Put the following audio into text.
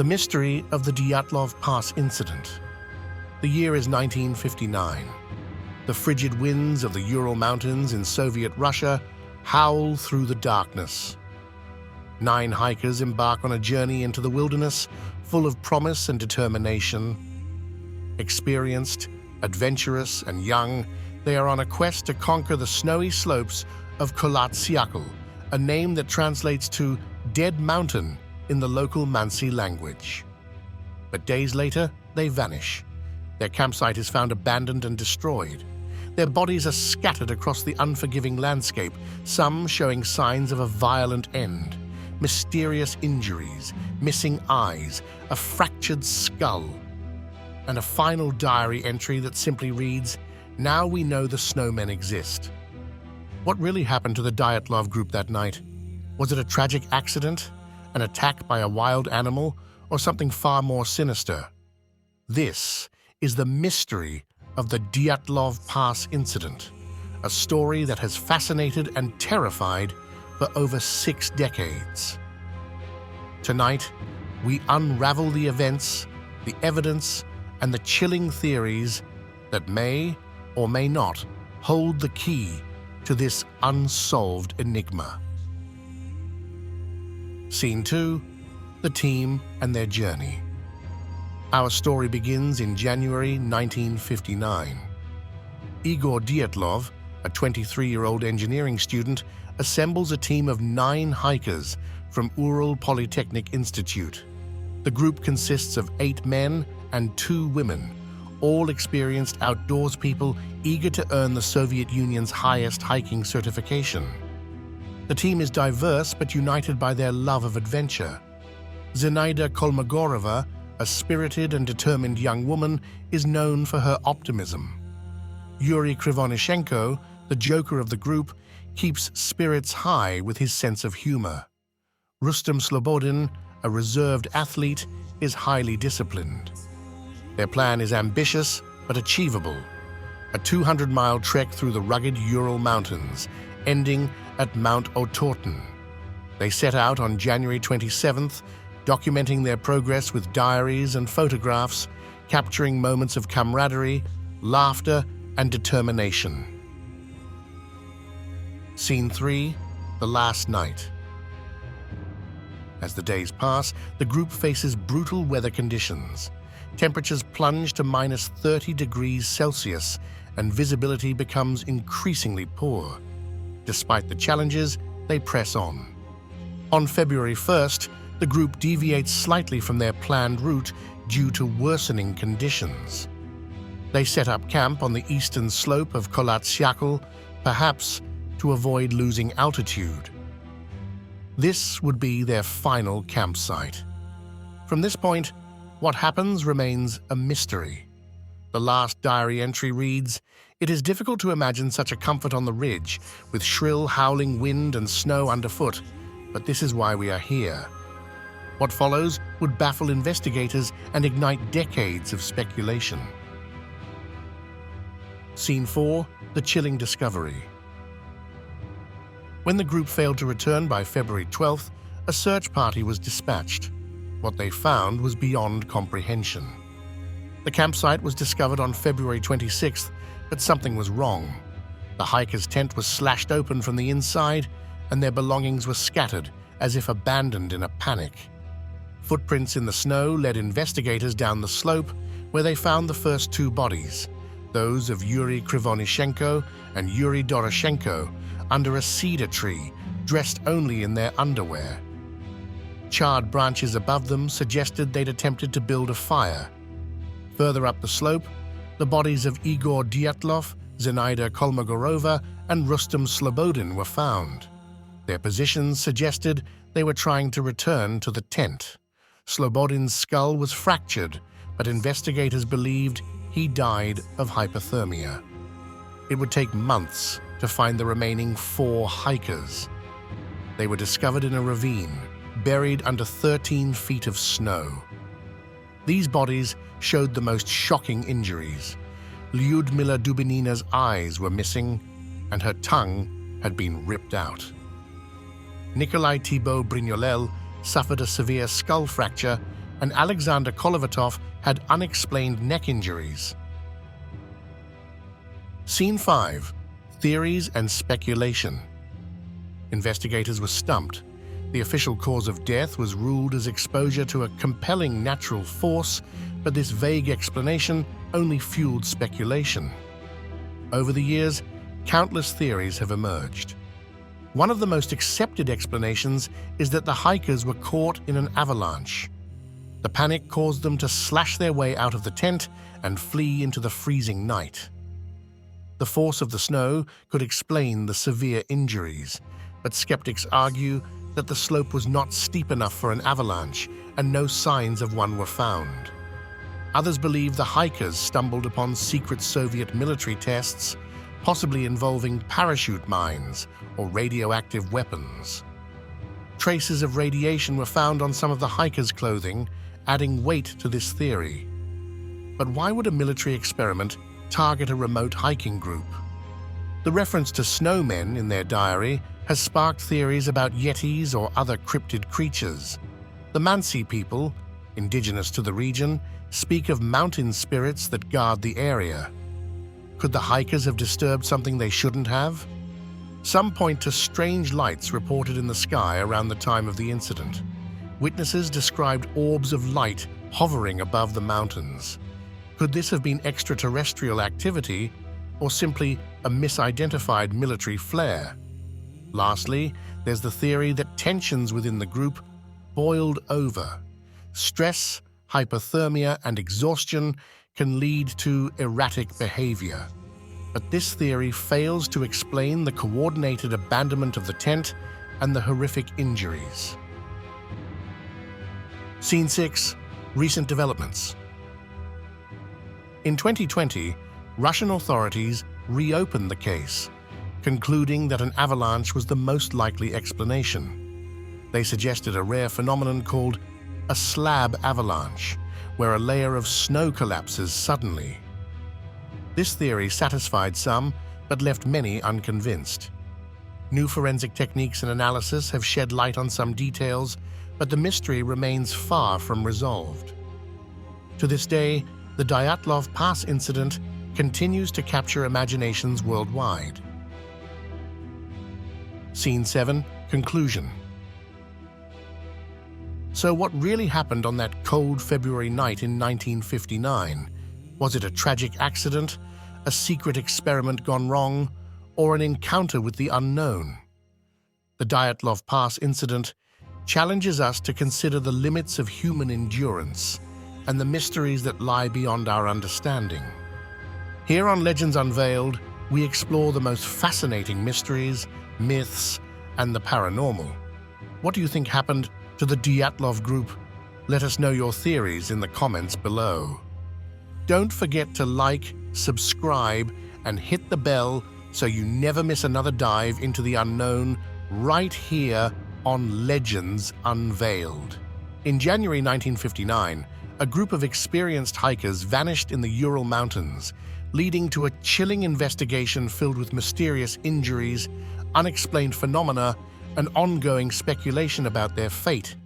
The mystery of the Dyatlov Pass Incident. The year is 1959. The frigid winds of the Ural Mountains in Soviet Russia howl through the darkness. 9 hikers embark on a journey into the wilderness full of promise and determination. Experienced, adventurous, and young, they are on a quest to conquer the snowy slopes of Kholat Syakhl, a name that translates to Dead Mountain in the local Mansi language. But days later, they vanish. Their campsite is found abandoned and destroyed. Their bodies are scattered across the unforgiving landscape, some showing signs of a violent end. Mysterious injuries, missing eyes, a fractured skull, and a final diary entry that simply reads, "Now we know the snowmen exist." What really happened to the Dyatlov group that night? Was it a tragic accident, an attack by a wild animal, or something far more sinister? This is the mystery of the Dyatlov Pass Incident, a story that has fascinated and terrified for over 6 decades. Tonight, we unravel the events, the evidence, and the chilling theories that may or may not hold the key to this unsolved enigma. Scene 2, the team and their journey. Our story begins in January 1959. Igor Dyatlov, a 23-year-old engineering student, assembles a team of 9 hikers from Ural Polytechnic Institute. The group consists of 8 men and 2 women, all experienced outdoors people eager to earn the Soviet Union's highest hiking certification. The team is diverse but united by their love of adventure. Zinaida Kolmogorova, a spirited and determined young woman, is known for her optimism. Yuri Krivonishenko, the joker of the group, keeps spirits high with his sense of humor. Rustem Slobodin, a reserved athlete, is highly disciplined. Their plan is ambitious but achievable. A 200-mile trek through the rugged Ural Mountains, ending at Mount Otorten. They set out on January 27th, documenting their progress with diaries and photographs, capturing moments of camaraderie, laughter, and determination. Scene 3, the last night. As the days pass, the group faces brutal weather conditions. Temperatures plunge to minus 30 degrees Celsius, and visibility becomes increasingly poor. Despite the challenges, they press on. On February 1st, the group deviates slightly from their planned route due to worsening conditions. They set up camp on the eastern slope of Kholat Syakhl, perhaps to avoid losing altitude. This would be their final campsite. From this point, what happens remains a mystery. The last diary entry reads, "It is difficult to imagine such a comfort on the ridge, with shrill howling wind and snow underfoot, but this is why we are here." What follows would baffle investigators and ignite decades of speculation. Scene 4, the chilling discovery. When the group failed to return by February 12th, a search party was dispatched. What they found was beyond comprehension. The campsite was discovered on February 26th, but something was wrong. The hiker's tent was slashed open from the inside, and their belongings were scattered as if abandoned in a panic. Footprints in the snow led investigators down the slope, where they found the first 2 bodies, those of Yuri Krivonishenko and Yuri Doroshenko, under a cedar tree, dressed only in their underwear. Charred branches above them suggested they'd attempted to build a fire. Further up the slope, the bodies of Igor Dyatlov, Zinaida Kolmogorova, and Rustem Slobodin were found. Their positions suggested they were trying to return to the tent. Slobodin's skull was fractured, but investigators believed he died of hypothermia. It would take months to find the remaining 4 hikers. They were discovered in a ravine, buried under 13 feet of snow. These bodies showed the most shocking injuries. Lyudmila Dubinina's eyes were missing, and her tongue had been ripped out. Nikolai Thibault Brignolel suffered a severe skull fracture, and Alexander Kolovatov had unexplained neck injuries. Scene 5. Theories and speculation. Investigators were stumped. The official cause of death was ruled as exposure to a compelling natural force, but this vague explanation only fueled speculation. Over the years, countless theories have emerged. One of the most accepted explanations is that the hikers were caught in an avalanche. The panic caused them to slash their way out of the tent and flee into the freezing night. The force of the snow could explain the severe injuries, but skeptics argue that the slope was not steep enough for an avalanche and no signs of one were found. Others believe the hikers stumbled upon secret Soviet military tests, possibly involving parachute mines or radioactive weapons. Traces of radiation were found on some of the hikers' clothing, adding weight to this theory. But why would a military experiment target a remote hiking group? The reference to snowmen in their diary has sparked theories about yetis or other cryptid creatures. The Mansi people, indigenous to the region, speak of mountain spirits that guard the area. Could the hikers have disturbed something they shouldn't have? Some point to strange lights reported in the sky around the time of the incident. Witnesses described orbs of light hovering above the mountains. Could this have been extraterrestrial activity or simply a misidentified military flare? Lastly, there's the theory that tensions within the group boiled over. Stress, hypothermia, and exhaustion can lead to erratic behavior. But this theory fails to explain the coordinated abandonment of the tent and the horrific injuries. Scene 6. Recent developments. In 2020, Russian authorities reopened the case, concluding that an avalanche was the most likely explanation. They suggested a rare phenomenon called a slab avalanche, where a layer of snow collapses suddenly. This theory satisfied some, but left many unconvinced. New forensic techniques and analysis have shed light on some details, but the mystery remains far from resolved. To this day, the Dyatlov Pass Incident continues to capture imaginations worldwide. Scene 7. Conclusion. So what really happened on that cold February night in 1959? Was it a tragic accident, a secret experiment gone wrong, or an encounter with the unknown? The Dyatlov Pass Incident challenges us to consider the limits of human endurance and the mysteries that lie beyond our understanding. Here on Legends Unveiled, we explore the most fascinating mysteries, myths, and the paranormal. What do you think happened to the Dyatlov group? Let us know your theories in the comments below. Don't forget to like, subscribe, and hit the bell so you never miss another dive into the unknown right here on Legends Unveiled. In January 1959, a group of experienced hikers vanished in the Ural Mountains, leading to a chilling investigation filled with mysterious injuries, unexplained phenomena, and ongoing speculation about their fate.